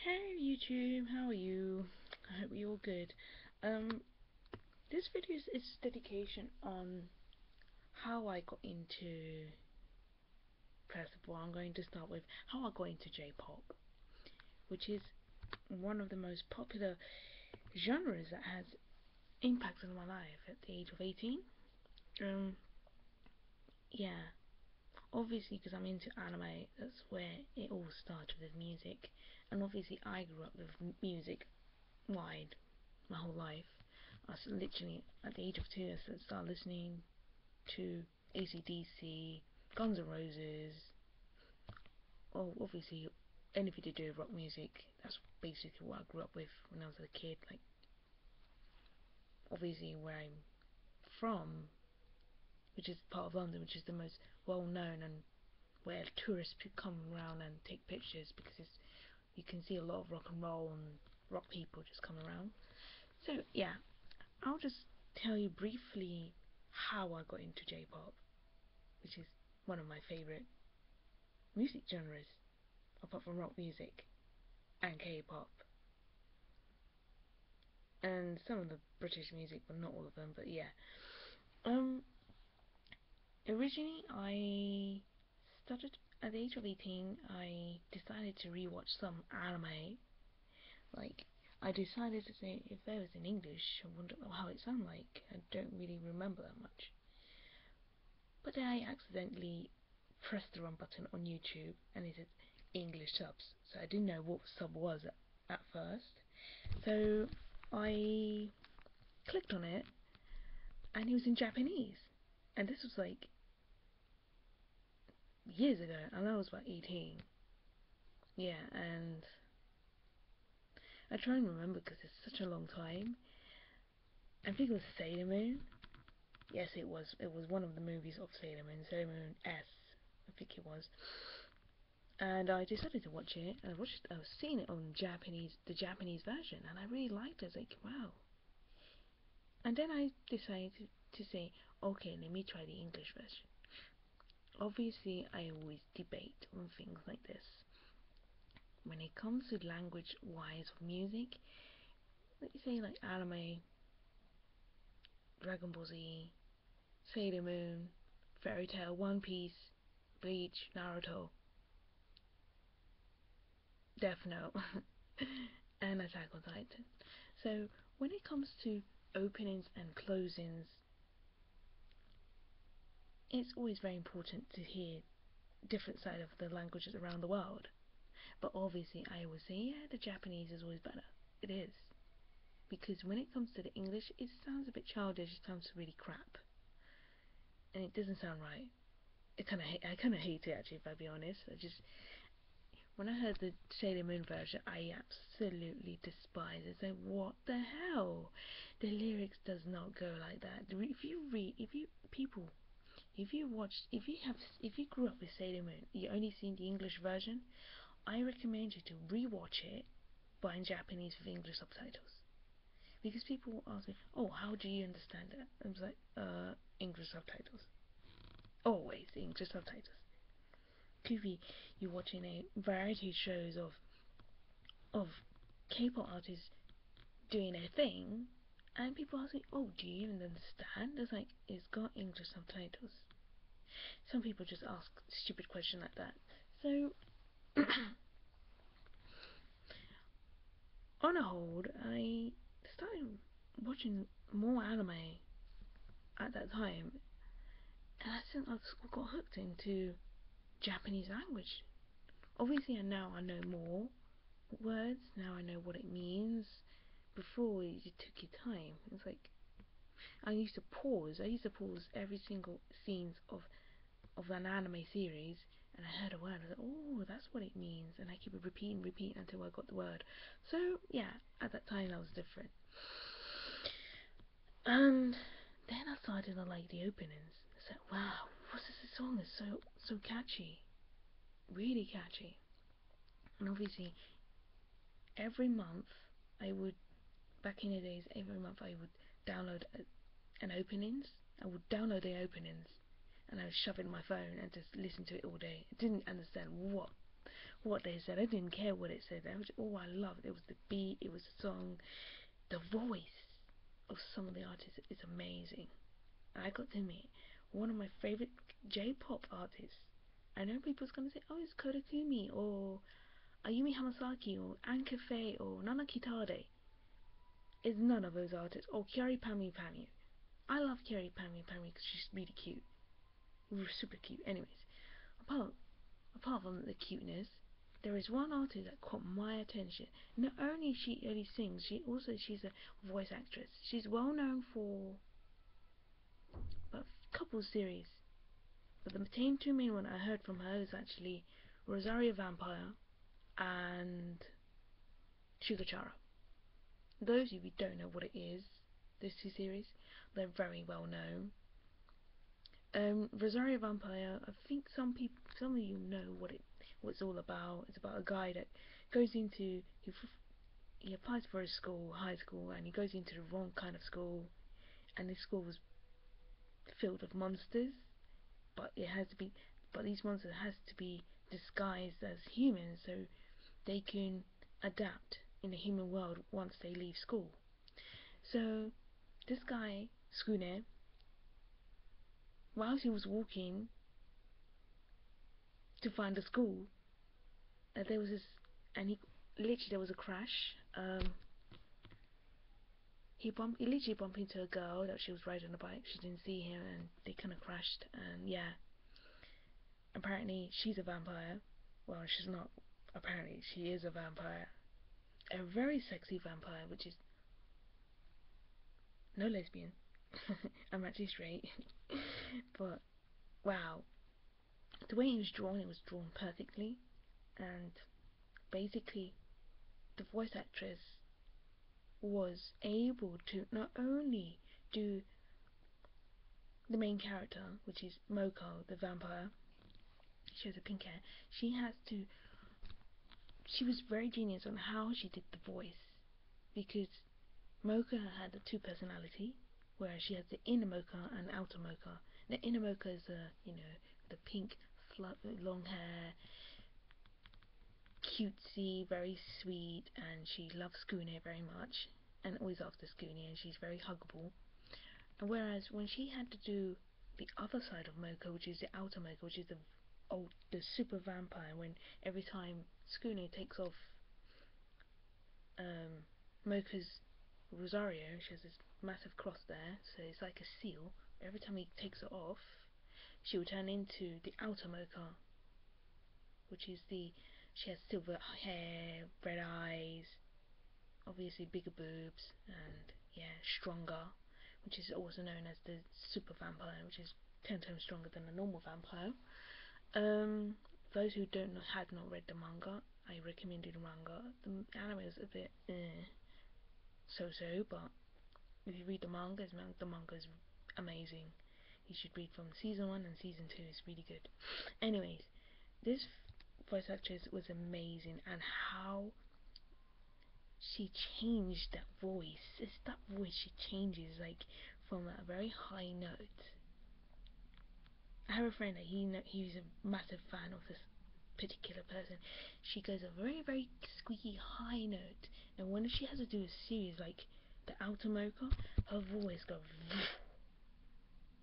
Hey YouTube, how are you? I hope you're all good. Um, this video is dedication on how I got into. First of all, I'm going to start with how I got into J-pop, which is one of the most popular genres that has impacted my life at the age of 18. Um, yeah, obviously because I'm into anime, that's where it all started with music, and obviously I grew up with music wide my whole life. I was literally at the age of 2. I started listening to AC/DC, Guns N' Roses. Oh, obviously anything to do with rock music. That's basically what I grew up with when I was a kid. Like, obviously where I'm from, which is part of London, which is the most well known and where tourists come around and take pictures because you can see a lot of rock and roll and rock people just come around. So yeah, I'll just tell you briefly how I got into J-pop, which is one of my favourite music genres, apart from rock music and K-pop, and some of the British music, but not all of them. But yeah, um, originally I started at the age of 18. I decided to rewatch some anime. Like, I decided to say if there was in English, I wonder how it sounded like. I don't really remember that much. But then I accidentally pressed the wrong button on YouTube and it said English subs. So I didn't know what sub was at first. So I clicked on it and it was in Japanese. And this was like years ago, and I was about 18. Yeah, and I try and remember because it's such a long time. I think it was Sailor Moon. Yes, it was. It was one of the movies of Sailor Moon, Sailor Moon S, I think it was. And I decided to watch it. And I was seeing it on the Japanese version, and I really liked it. I was like, wow. And then I decided to say, okay, let me try the English version. Obviously, I always debate on things like this. When it comes to language-wise of music, let me say like anime, Dragon Ball Z, Sailor Moon, Fairy Tail, One Piece, Bleach, Naruto, Death Note, and Attack on Titan. So when it comes to openings and closings, it's always very important to hear different side of the languages around the world. But obviously I would say, yeah, the Japanese is always better. It is. Because when it comes to the English, it sounds a bit childish, it sounds really crap. And it doesn't sound right. I kinda hate it actually, if I be honest. When I heard the Sailor Moon version, I absolutely despise it. It's like, what the hell? The lyrics does not go like that. If you grew up with Sailor Moon, you only seen the English version, I recommend you to rewatch it, but in Japanese with English subtitles. Because people ask me, oh, how do you understand it? I was like, English subtitles. Always English subtitles. TV, you're watching a variety shows of K-pop artists doing their thing, and people ask me, oh, do you even understand? It's like, it's got English subtitles. Some people just ask stupid questions like that. So, on a whole, I started watching more anime at that time, and I think I got hooked into Japanese language. Obviously, now I know more words. Now I know what it means. Before, it took your time. It's like I used to pause. I used to pause every single scenes of an anime series, and I heard a word. I was like, oh, that's what it means, and I keep it repeating until I got the word. So yeah, at that time that was different. And then I started to like the openings. I said, wow, what's this song? Is so catchy, really catchy. And obviously, every month I would back in the days, every month I would download an openings. I would download the openings and I would shove it in my phone and just listen to it all day. I didn't understand what they said. I didn't care what it said. That was all I loved. It was the beat, it was the song, the voice of some of the artists is amazing. I got to meet one of my favorite J-pop artists. I know people's gonna say, "Oh, it's Kodakumi or Ayumi Hamasaki or Anka Faye or Nana Kitade." It's none of those artists. Or Kyary Pamyu Pamyu. I love Kyary Pamyu Pamyu because she's really cute, super cute. Anyways, apart apart from the cuteness, there is one artist that caught my attention. Not only she only sings, she's a voice actress. She's well known for a couple series, but the two main one I heard from her is actually Rosario Vampire and Shugachara. Those of you who don't know what it is, those two series, they're very well known. Rosario Vampire, I think some of you know what it's all about. It's about a guy that goes into he applies for a school, high school, and he goes into the wrong kind of school, and this school was filled with monsters, but these monsters has to be disguised as humans so they can adapt in the human world once they leave school. So this guy, Skune, whilst he was walking to find a school, there was this, and there was a crash. He literally bumped into a girl that she was riding on a bike. She didn't see him, and they kind of crashed. And yeah, apparently she's a vampire. Well, she's not. Apparently she is a vampire, a very sexy vampire, which is no lesbian. I'm actually straight. But wow, the way it was drawn perfectly, and basically the voice actress was able to not only do the main character, which is Moko, the vampire. She has a pink hair. She was very genius on how she did the voice, because Mocha had the two personality, where she has the inner Mocha and outer Mocha. The inner Mocha is the pink, long hair, cutesy, very sweet, and she loves Skune very much, and always after Skune, and she's very huggable. And whereas when she had to do the other side of Mocha, which is the outer Mocha, which is the super vampire, when every time Skune takes off Mocha's Rosario, she has this massive cross there, so it's like a seal. Every time he takes it off, she will turn into the outer Mocha, which is she has silver hair, red eyes, obviously bigger boobs, and yeah, stronger, which is also known as the super vampire, which is 10 times stronger than a normal vampire. Those who had not read the manga, I recommend the manga. The anime is a bit so-so, but if you read the manga is amazing. You should read from season 1 and season 2. It's really good. Anyways, this voice actress was amazing, and how she changed that voice. It's that voice she changes, like from a very high note. I have a friend that he's a massive fan of this particular person. She goes a very, very squeaky high note, and when she has to do a series like the Outer Mocha, her voice goes.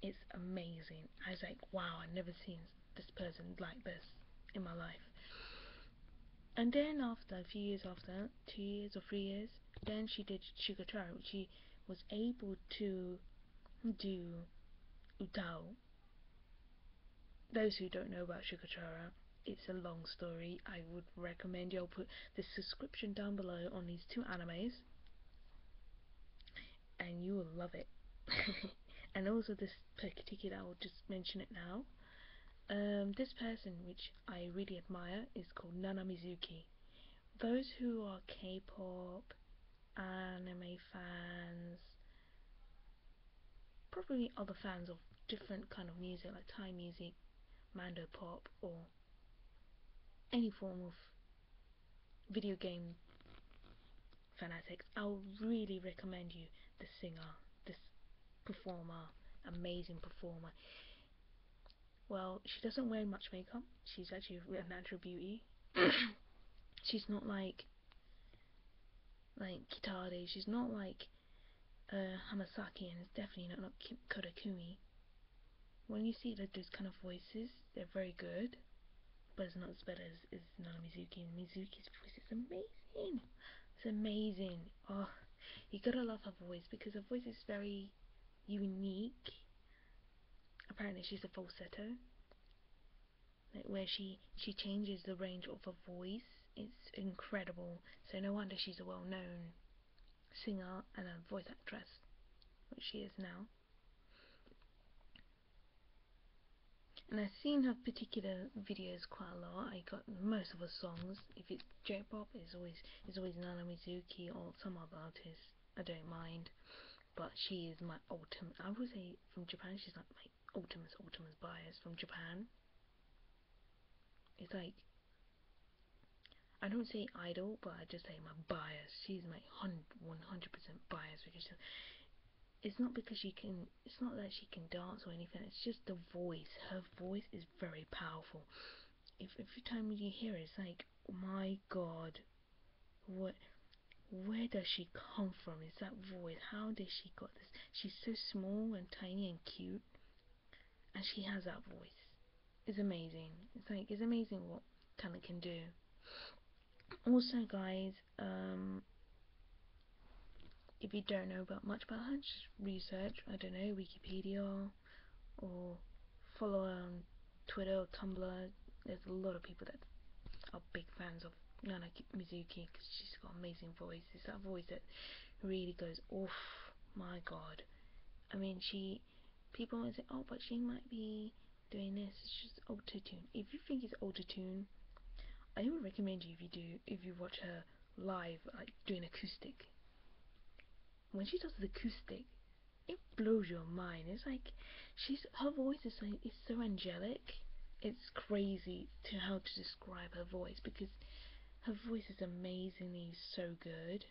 It's amazing. I was like, wow, I've never seen this person like this in my life. And then after a few years after, 2 years or 3 years, then she did Shugachara, which she was able to do Utao. Those who don't know about Shugachara, it's a long story. I would recommend you. I'll put the subscription down below on these two animes, and you will love it. And also this particular, I will just mention it now. This person, which I really admire, is called Nana Mizuki. Those who are K-pop, anime fans, probably other fans of different kind of music like Thai music, Mando pop, or any form of video game fanatics, I'll really recommend you this singer, this performer, amazing performer. Well, she doesn't wear much makeup. She's actually a natural beauty. She's not like Kitade. She's not like Hamasaki, and it's definitely not Kodakumi. When you see those kind of voices, they're very good, but it's not as bad as Nana Mizuki. Mizuki's voice is amazing. It's amazing. Oh, you gotta love her voice because her voice is very unique. Apparently, she's a falsetto, like where she changes the range of her voice. It's incredible. So no wonder she's a well-known singer and a voice actress, which she is now. And I've seen her particular videos quite a lot. I got most of her songs. If it's J-pop, it's always Nana Mizuki or some other artist. I don't mind, but she is my ultimate. I would say from Japan, she's like my ultimate bias from Japan. It's like, I don't say idol, but I just say my bias. She's my 100% bias because it's not because it's not that she can dance or anything. It's just the voice. Her voice is very powerful. If every time you hear it, it's like, oh my God, where does she come from? Is that voice? How did she got this? She's so small and tiny and cute, and she has that voice. It's amazing. It's amazing what talent can do. Also, guys, if you don't know much about her, just research. I don't know, Wikipedia, or follow her on Twitter or Tumblr. There's a lot of people that are big fans of Nana Mizuki because she's got amazing voice. It's that voice that really goes, oof, my God. I mean, people might say, oh, but she might be doing this. It's just auto-tune. If you think it's auto-tune, I would recommend you if you watch her live, like doing acoustic. When she does the acoustic, it blows your mind. It's like her voice is like, it's so angelic. It's crazy to how to describe her voice because her voice is amazingly so good,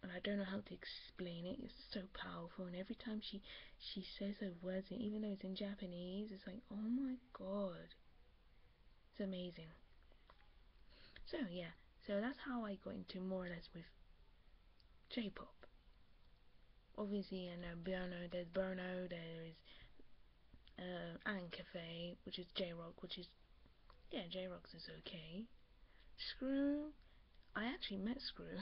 and I don't know how to explain it. It's so powerful, and every time she says her words, and even though it's in Japanese, it's like, oh my God, it's amazing. So yeah, so that's how I got into more or less with J-pop. Obviously, I know there's Burno, there's Ancafe, which is J-Rock, which is, yeah, J-Rock's is okay. Screw, I actually met Screw,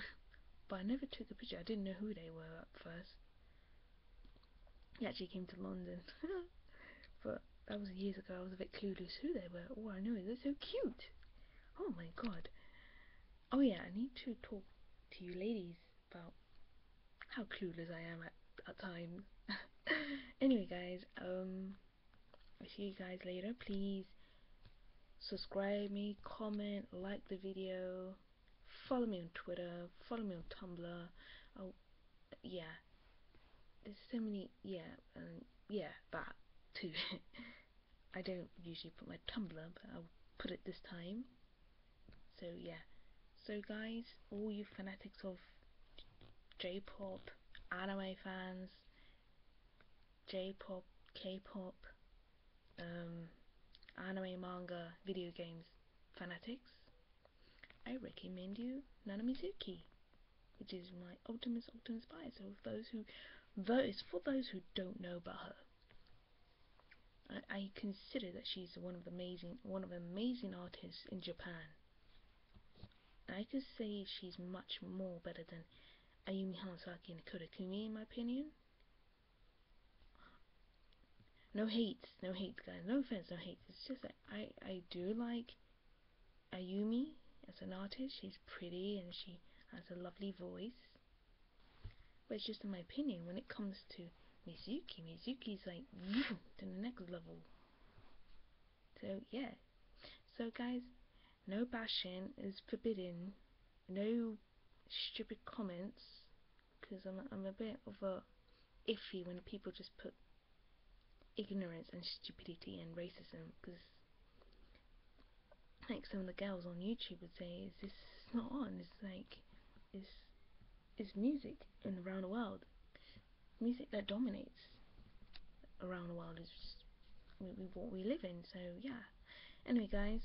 but I never took a picture. I didn't know who they were at first. He actually came to London, but that was years ago. I was a bit clueless who they were. All I know is they're so cute. Oh my God. Oh yeah, I need to talk to you ladies about how clueless I am at times. Anyway, guys, I'll see you guys later. Please subscribe me, comment, like the video, follow me on Twitter, follow me on Tumblr. Oh, yeah, there's so many, yeah, that too. I don't usually put my Tumblr, but I'll put it this time. So yeah, so guys, all you fanatics of J-pop, anime fans, J-pop, K-pop, anime, manga, video games fanatics, I recommend you Nana Mizuki, which is my ultimate spy. So for those who don't know about her, I consider that she's one of the amazing artists in Japan. I could say she's much more better than Ayumi Hamasaki and Kodakumi in my opinion. No hate, guys. No offense, no hate. It's just that I do like Ayumi as an artist. She's pretty and she has a lovely voice. But it's just in my opinion, when it comes to Mizuki's like to the next level. So yeah. So guys, no bashing is forbidden. No stupid comments, because I'm a bit of a iffy when people just put ignorance and stupidity and racism, because like some of the girls on YouTube would say, is this not on? It's like, it's music in around the world. Music that dominates around the world is just what we live in. So yeah. Anyway, guys,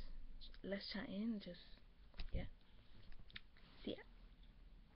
let's chat in. Just